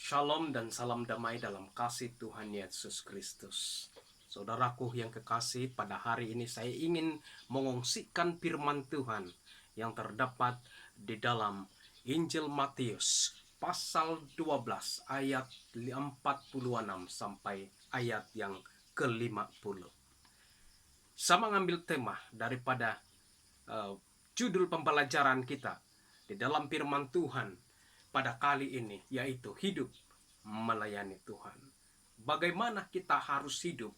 Shalom dan salam damai dalam kasih Tuhan Yesus Kristus. Saudaraku yang kekasih, pada hari ini saya ingin mengungsikan firman Tuhan yang terdapat di dalam Injil Matius pasal 12 ayat 46 sampai ayat yang ke-50. Saya mengambil tema daripada judul pembelajaran kita di dalam firman Tuhan pada kali ini, yaitu hidup melayani Tuhan. Bagaimana kita harus hidup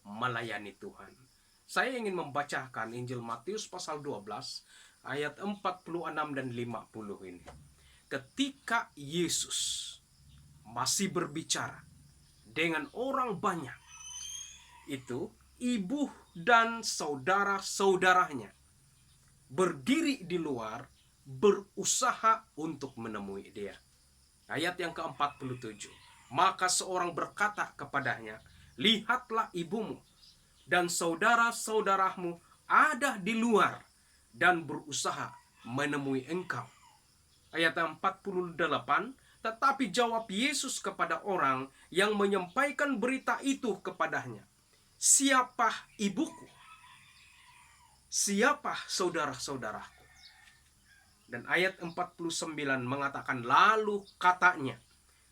melayani Tuhan? Saya ingin membacakan Injil Matius pasal 12 ayat 46 dan 50 ini. Ketika Yesus masih berbicara dengan orang banyak, itu ibu dan saudara-saudaranya berdiri di luar berusaha untuk menemui dia. Ayat yang ke-47. Maka seorang berkata kepadanya, lihatlah ibumu dan saudara-saudaramu ada di luar dan berusaha menemui engkau. Ayat 48. Tetapi jawab Yesus kepada orang yang menyampaikan berita itu kepadanya, siapa ibuku? Siapa saudara-saudaraku? Dan ayat 49 mengatakan, lalu katanya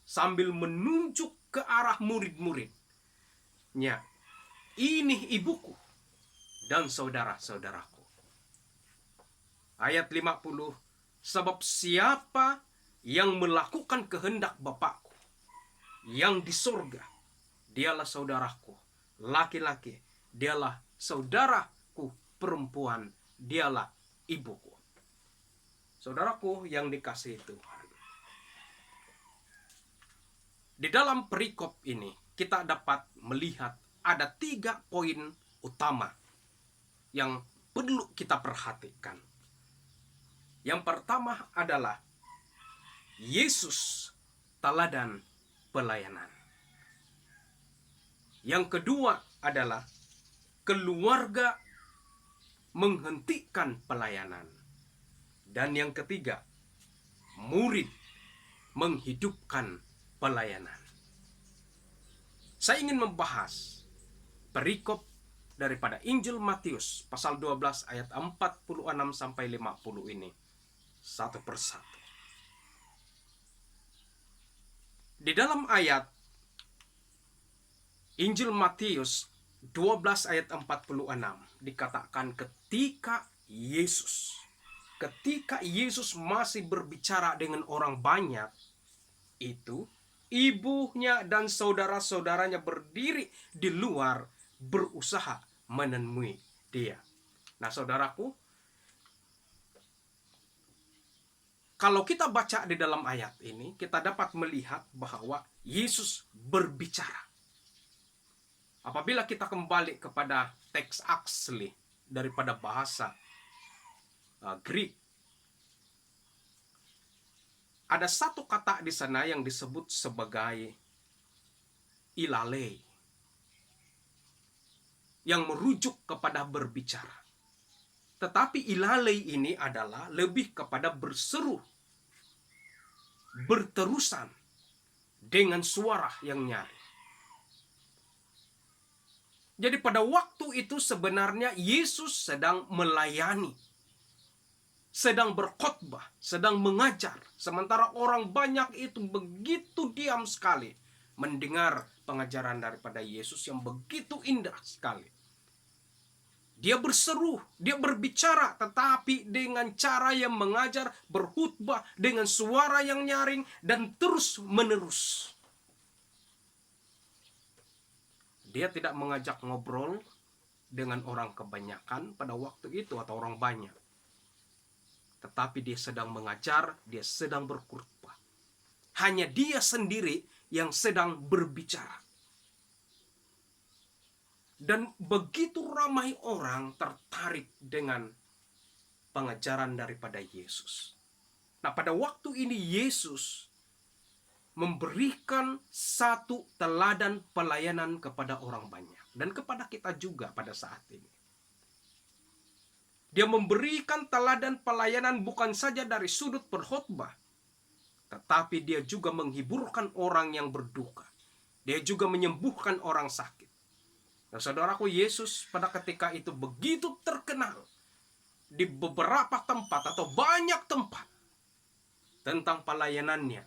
sambil menunjuk ke arah murid-muridnya, ini ibuku dan saudara-saudaraku. Ayat 50, sebab siapa yang melakukan kehendak Bapakku yang di surga, dialah saudaraku laki-laki, dialah saudaraku perempuan, dialah ibuku. Saudaraku yang dikasihi Tuhan, di dalam perikop ini kita dapat melihat ada 3 poin utama yang perlu kita perhatikan. Yang pertama adalah Yesus teladan pelayanan. Yang kedua adalah keluarga menghentikan pelayanan. Dan yang ketiga, murid menghidupkan pelayanan. Saya ingin membahas perikop daripada Injil Matius pasal 12 ayat 46 sampai 50 ini satu persatu. Di dalam ayat Injil Matius 12 ayat 46 dikatakan ketika Yesus masih berbicara dengan orang banyak, itu ibunya dan saudara-saudaranya berdiri di luar berusaha menemui dia. Nah, saudaraku, kalau kita baca di dalam ayat ini, kita dapat melihat bahwa Yesus berbicara. Apabila kita kembali kepada teks asli daripada bahasa Greek, ada satu kata di sana yang disebut sebagai ilalei, yang merujuk kepada berbicara. Tetapi ilalei ini adalah lebih kepada berseru, berterusan dengan suara yang nyaring. Jadi pada waktu itu sebenarnya Yesus sedang melayani, sedang berkhotbah, sedang mengajar. Sementara orang banyak itu begitu diam sekali mendengar pengajaran daripada Yesus yang begitu indah sekali. Dia berseru, dia berbicara, tetapi dengan cara yang mengajar, berkhutbah dengan suara yang nyaring dan terus menerus. Dia tidak mengajak ngobrol dengan orang kebanyakan pada waktu itu atau orang banyak. Tetapi dia sedang mengajar, dia sedang berkhutbah. Hanya dia sendiri yang sedang berbicara. Dan begitu ramai orang tertarik dengan pengajaran daripada Yesus. Nah, pada waktu ini Yesus memberikan satu teladan pelayanan kepada orang banyak. Dan kepada kita juga pada saat ini. Dia memberikan teladan pelayanan bukan saja dari sudut berkhotbah, tetapi dia juga menghiburkan orang yang berduka. Dia juga menyembuhkan orang sakit. Nah, saudaraku, Yesus pada ketika itu begitu terkenal di beberapa tempat atau banyak tempat tentang pelayanannya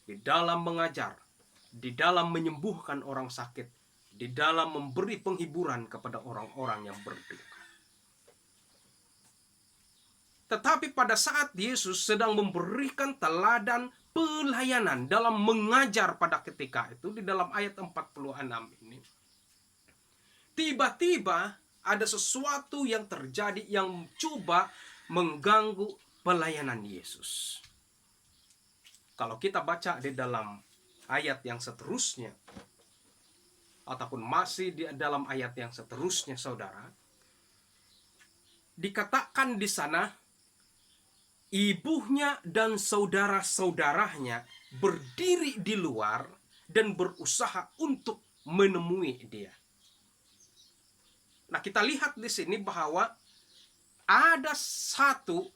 di dalam mengajar, di dalam menyembuhkan orang sakit, di dalam memberi penghiburan kepada orang-orang yang berduka. Tetapi pada saat Yesus sedang memberikan teladan pelayanan dalam mengajar pada ketika itu, di dalam ayat 46 ini, tiba-tiba ada sesuatu yang terjadi yang coba mengganggu pelayanan Yesus. Kalau kita baca di dalam ayat yang seterusnya, ataupun masih di dalam ayat yang seterusnya, saudara, dikatakan di sana, ibunya dan saudara-saudaranya berdiri di luar dan berusaha untuk menemui dia. Nah, kita lihat di sini bahwa ada satu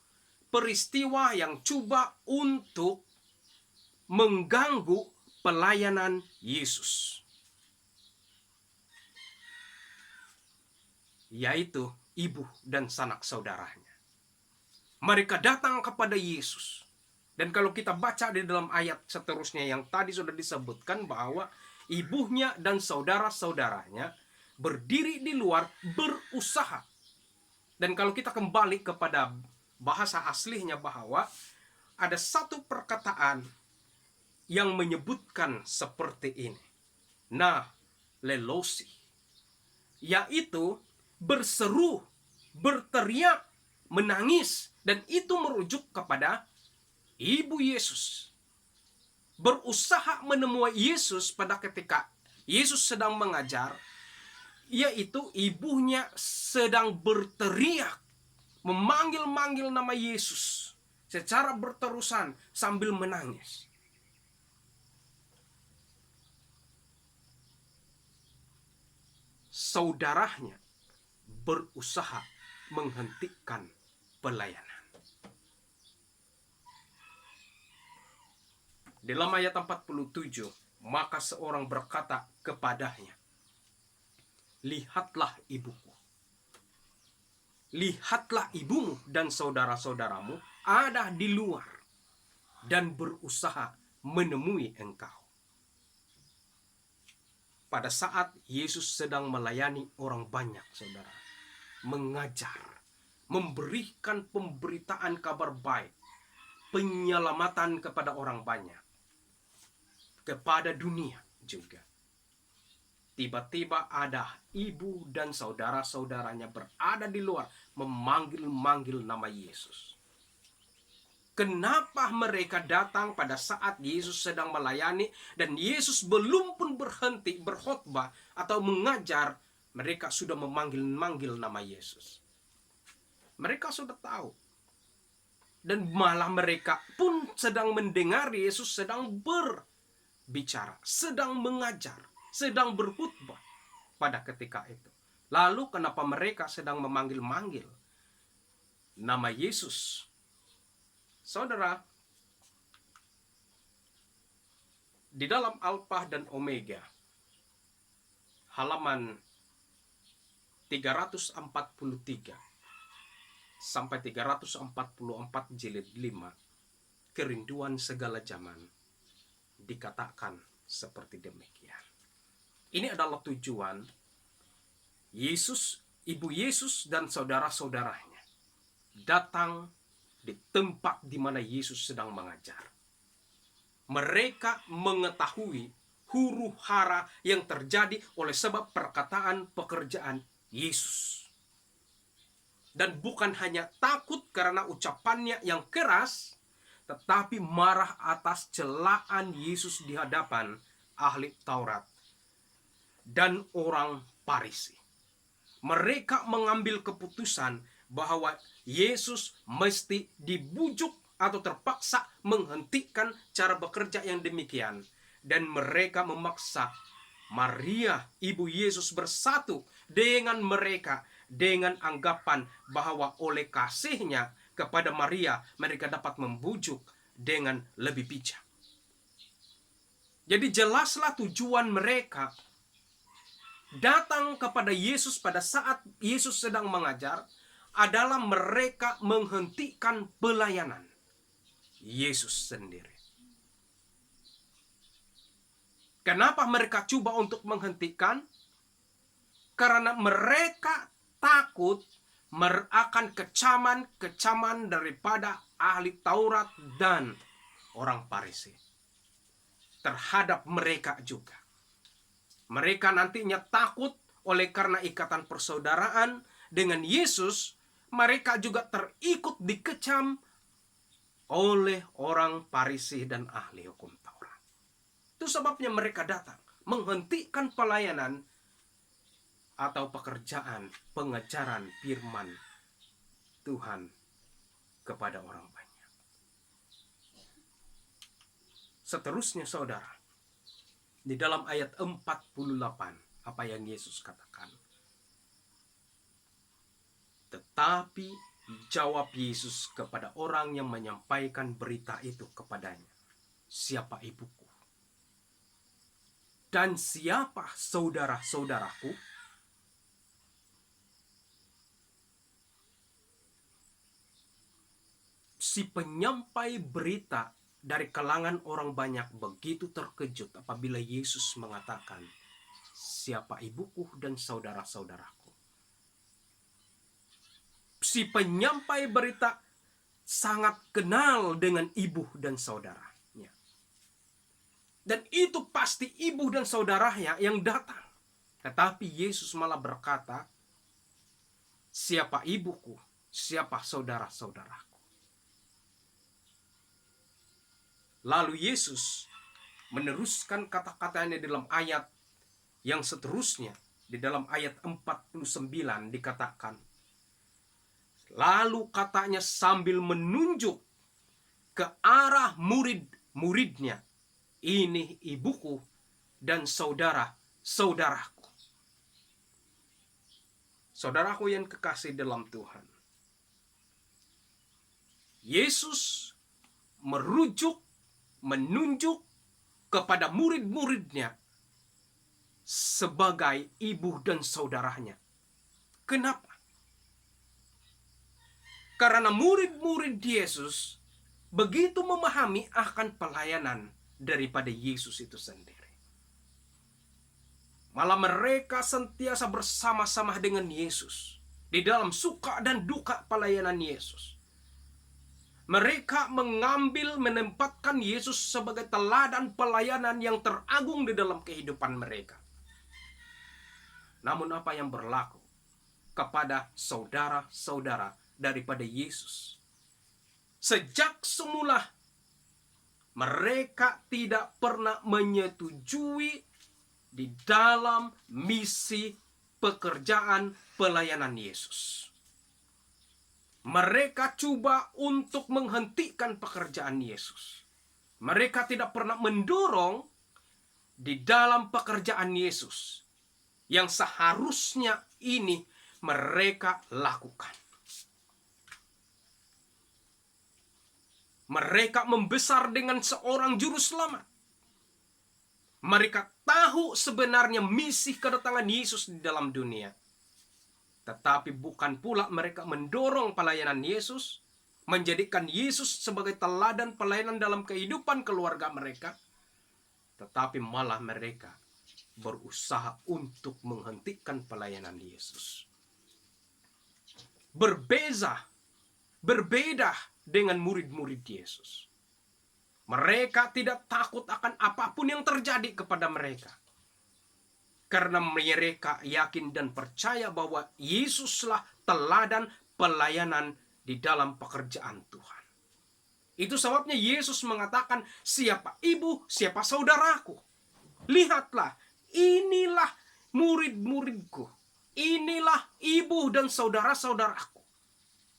peristiwa yang coba untuk mengganggu pelayanan Yesus, yaitu ibu dan sanak saudaranya. Mereka datang kepada Yesus. Dan kalau kita baca di dalam ayat seterusnya yang tadi sudah disebutkan bahwa ibunya dan saudara-saudaranya berdiri di luar berusaha. Dan kalau kita kembali kepada bahasa aslinya bahwa ada satu perkataan yang menyebutkan seperti ini. Nah, lelosi. Yaitu berseru, berteriak, menangis. Dan itu merujuk kepada ibu Yesus. Berusaha menemui Yesus pada ketika Yesus sedang mengajar, yaitu ibunya sedang berteriak, memanggil-manggil nama Yesus secara berterusan sambil menangis. Saudaranya berusaha menghentikan pelayanan. Dalam ayat 47, maka seorang berkata kepadanya, lihatlah ibuku. Lihatlah ibumu dan saudara-saudaramu ada di luar dan berusaha menemui engkau. Pada saat Yesus sedang melayani orang banyak, saudara, mengajar, memberikan pemberitaan kabar baik, penyelamatan kepada orang banyak, kepada dunia juga. Tiba-tiba ada ibu dan saudara-saudaranya berada di luar memanggil-manggil nama Yesus. Kenapa mereka datang pada saat Yesus sedang melayani dan Yesus belum pun berhenti berkhotbah atau mengajar, mereka sudah memanggil-manggil nama Yesus. Mereka sudah tahu. Dan malah mereka pun sedang mendengar Yesus sedang berbicara, sedang mengajar, sedang berkhutbah pada ketika itu. Lalu kenapa mereka sedang memanggil-manggil nama Yesus? Saudara, di dalam Alpha dan Omega, halaman 343 sampai 344 jilid 5, kerinduan segala zaman, dikatakan seperti demikian. Ini adalah tujuan Yesus, ibu Yesus dan saudara-saudaranya datang di tempat di mana Yesus sedang mengajar. Mereka mengetahui huru hara yang terjadi oleh sebab perkataan pekerjaan Yesus. Dan bukan hanya takut karena ucapannya yang keras, tetapi marah atas celaan Yesus di hadapan ahli Taurat dan orang Farisi. Mereka mengambil keputusan bahwa Yesus mesti dibujuk atau terpaksa menghentikan cara bekerja yang demikian. Dan mereka memaksa Maria, ibu Yesus, bersatu dengan mereka dengan anggapan bahwa oleh kasihnya kepada Maria, mereka dapat membujuk dengan lebih bijak. Jadi jelaslah tujuan mereka datang kepada Yesus pada saat Yesus sedang mengajar adalah mereka menghentikan pelayanan Yesus sendiri. Kenapa mereka coba untuk menghentikan? Karena mereka takut akan kecaman daripada ahli Taurat dan orang Farisi terhadap mereka juga. Mereka nantinya takut oleh karena ikatan persaudaraan dengan Yesus, mereka juga terikut dikecam oleh orang Farisi dan ahli hukum Taurat. Itu sebabnya mereka datang menghentikan pelayanan atau pekerjaan pengajaran firman Tuhan kepada orang banyak. Seterusnya saudara, di dalam ayat 48 apa yang Yesus katakan. Tetapi jawab Yesus kepada orang yang menyampaikan berita itu kepadanya, siapa ibuku? Dan siapa saudara-saudaraku? Si penyampai berita dari kalangan orang banyak begitu terkejut apabila Yesus mengatakan, siapa ibuku dan saudara-saudaraku? Si penyampai berita sangat kenal dengan ibu dan saudaranya. Dan itu pasti ibu dan saudaranya yang datang. Tetapi Yesus malah berkata, siapa ibuku, siapa saudara-saudaraku? Lalu Yesus meneruskan kata-katanya dalam ayat yang seterusnya. Di dalam ayat 49 dikatakan, lalu katanya sambil menunjuk ke arah murid-muridnya, ini ibuku dan saudara-saudaraku. Saudaraku yang kekasih dalam Tuhan, Yesus menunjuk kepada murid-muridnya sebagai ibu dan saudaranya. Kenapa? Karena murid-murid Yesus begitu memahami akan pelayanan daripada Yesus itu sendiri. Malah mereka sentiasa bersama-sama dengan Yesus di dalam suka dan duka pelayanan Yesus. Mereka menempatkan Yesus sebagai teladan pelayanan yang teragung di dalam kehidupan mereka. Namun apa yang berlaku kepada saudara-saudara daripada Yesus? Sejak semula mereka tidak pernah menyetujui di dalam misi pekerjaan pelayanan Yesus. Mereka coba untuk menghentikan pekerjaan Yesus. Mereka tidak pernah mendorong di dalam pekerjaan Yesus yang seharusnya ini mereka lakukan. Mereka membesar dengan seorang juru selamat. Mereka tahu sebenarnya misi kedatangan Yesus di dalam dunia. Tetapi bukan pula mereka mendorong pelayanan Yesus, menjadikan Yesus sebagai teladan pelayanan dalam kehidupan keluarga mereka. Tetapi malah mereka berusaha untuk menghentikan pelayanan Yesus. Berbeda dengan murid-murid Yesus. Mereka tidak takut akan apapun yang terjadi kepada mereka. Karena mereka yakin dan percaya bahwa Yesuslah teladan pelayanan di dalam pekerjaan Tuhan. Itu sebabnya Yesus mengatakan, siapa ibu, siapa saudaraku. Lihatlah, inilah murid-muridku. Inilah ibu dan saudara-saudaraku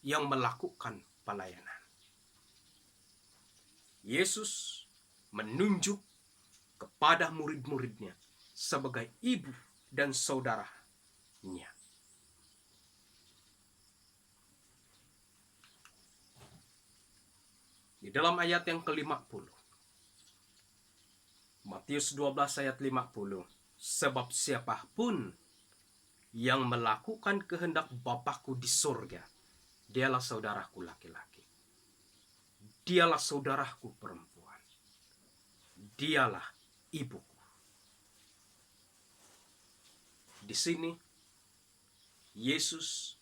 yang melakukan pelayanan. Yesus menunjuk kepada murid-muridnya sebagai ibu dan saudaranya. Di Di dalam ayat yang ke-50. Matius 12 ayat 50. Sebab siapapun yang melakukan kehendak Bapakku di surga, dialah saudaraku laki-laki. Dialah saudaraku perempuan. Dialah ibuku. Di sini Yesus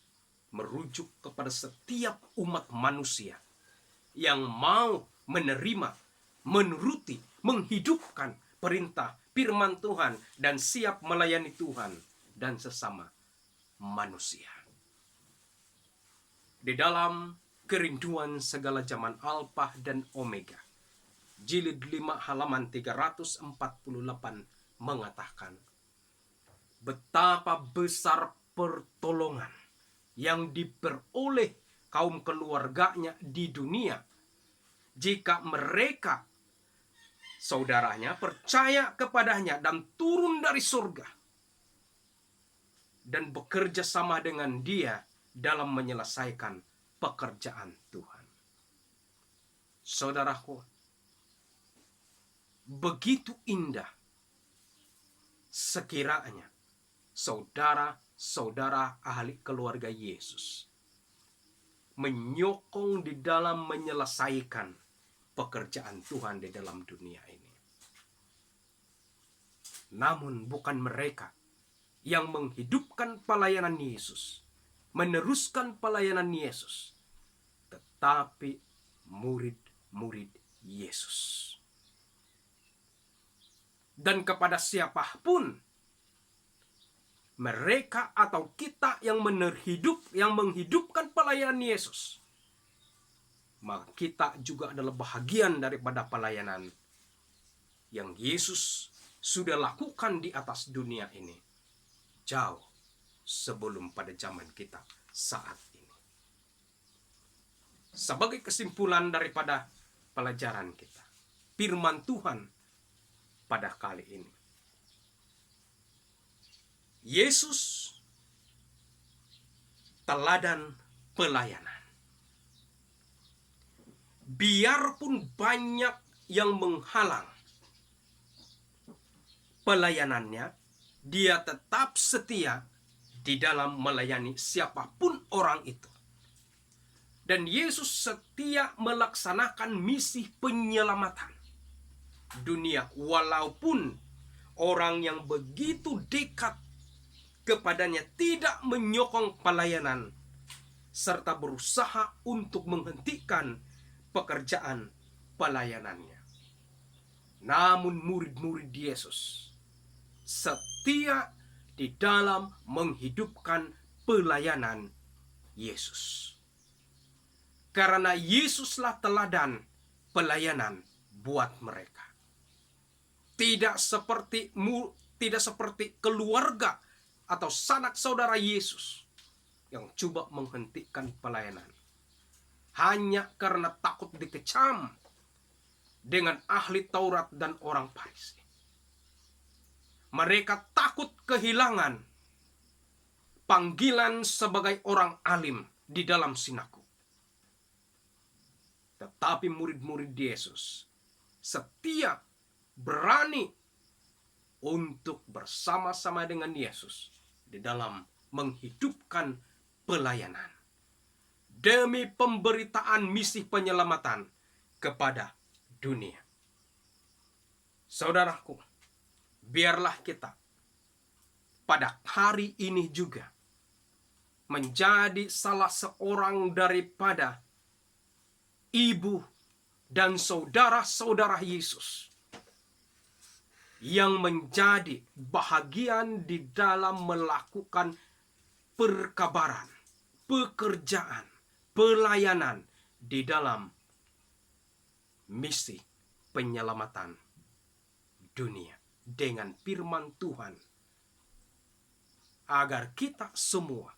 merujuk kepada setiap umat manusia yang mau menerima, menuruti, menghidupkan perintah firman Tuhan dan siap melayani Tuhan dan sesama manusia. Di dalam Kerinduan Segala Zaman Alpha dan Omega, jilid 5 halaman 348 mengatakan, betapa besar pertolongan yang diperoleh kaum keluarganya di dunia jika mereka, saudaranya, percaya kepadanya dan turun dari surga dan bekerja sama dengan dia dalam menyelesaikan pekerjaan Tuhan. Saudaraku, begitu indah sekiranya saudara-saudara ahli keluarga Yesus menyokong di dalam menyelesaikan pekerjaan Tuhan di dalam dunia ini. Namun bukan mereka yang menghidupkan pelayanan Yesus, meneruskan pelayanan Yesus, tetapi murid-murid Yesus. Dan kepada siapapun mereka atau kita yang menghidupkan pelayanan Yesus, maka kita juga adalah bahagian daripada pelayanan yang Yesus sudah lakukan di atas dunia ini jauh sebelum pada zaman kita saat ini. Sebagai kesimpulan daripada pelajaran kita, firman Tuhan pada kali ini, Yesus teladan pelayanan. Biarpun banyak yang menghalang pelayanannya, dia tetap setia di dalam melayani siapapun orang itu. Dan Yesus setia melaksanakan misi penyelamatan dunia, walaupun orang yang begitu dekat kepadanya tidak menyokong pelayanan serta berusaha untuk menghentikan pekerjaan pelayanannya. Namun murid-murid Yesus setia di dalam menghidupkan pelayanan Yesus. Karena Yesuslah teladan pelayanan buat mereka. Tidak seperti keluarga atau sanak saudara Yesus yang coba menghentikan pelayanan hanya karena takut dikecam dengan ahli Taurat dan orang Farisi. Mereka takut kehilangan panggilan sebagai orang alim di dalam sinagog. Tetapi murid-murid Yesus setia, berani untuk bersama-sama dengan Yesus di dalam menghidupkan pelayanan demi pemberitaan misi penyelamatan kepada dunia. Saudaraku, biarlah kita pada hari ini juga menjadi salah seorang daripada ibu dan saudara-saudara Yesus yang menjadi bahagian di dalam melakukan perkabaran, pekerjaan, pelayanan di dalam misi penyelamatan dunia dengan firman Tuhan, agar kita semua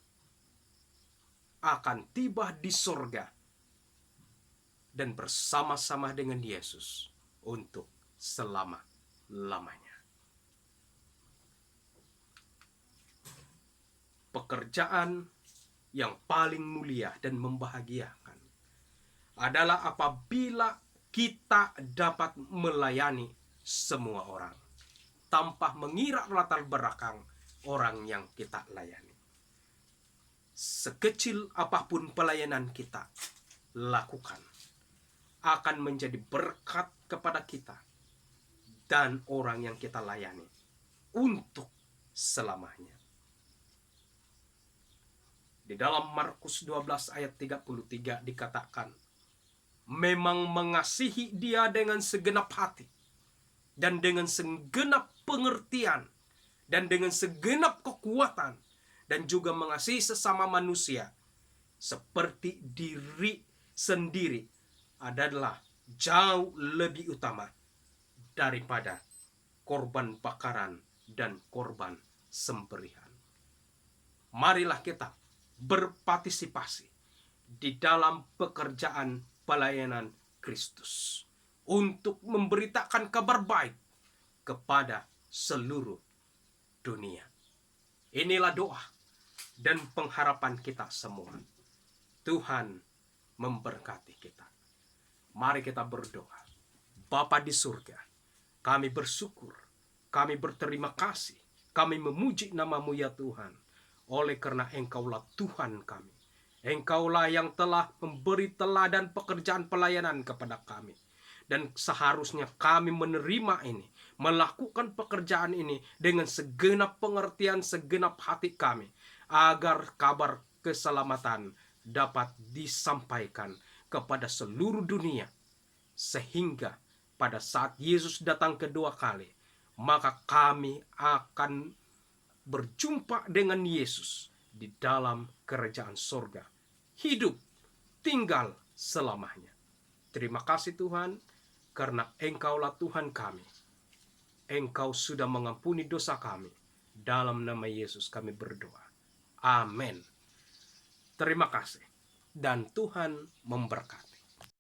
akan tiba di sorga dan bersama-sama dengan Yesus untuk selama-lamanya. Pekerjaan yang paling mulia dan membahagiakan adalah apabila kita dapat melayani semua orang tanpa mengira latar belakang orang yang kita layani. Sekecil apapun pelayanan kita lakukan akan menjadi berkat kepada kita dan orang yang kita layani untuk selamanya. Di dalam Markus 12 ayat 33 dikatakan, memang mengasihi Dia dengan segenap hati dan dengan segenap pengertian dan dengan segenap kekuatan, dan juga mengasihi sesama manusia seperti diri sendiri adalah jauh lebih utama daripada korban bakaran dan korban sembelihan. Marilah kita berpartisipasi di dalam pekerjaan pelayanan Kristus untuk memberitakan kabar baik kepada seluruh dunia. Inilah doa dan pengharapan kita semua. Tuhan memberkati kita. Mari kita berdoa. Bapa di surga, kami bersyukur, kami berterima kasih, kami memuji nama-Mu ya Tuhan, oleh karena Engkaulah Tuhan kami. Engkaulah yang telah memberi teladan pekerjaan pelayanan kepada kami. Dan seharusnya kami menerima ini, melakukan pekerjaan ini dengan segenap pengertian, segenap hati kami, agar kabar keselamatan dapat disampaikan kepada seluruh dunia, sehingga pada saat Yesus datang kedua kali, maka kami akan berjumpa dengan Yesus di dalam kerajaan sorga, hidup tinggal selamanya. Terima kasih Tuhan, karena Engkaulah Tuhan kami. Engkau sudah mengampuni dosa kami. Dalam nama Yesus kami berdoa. Amin. Terima kasih. Dan Tuhan memberkati.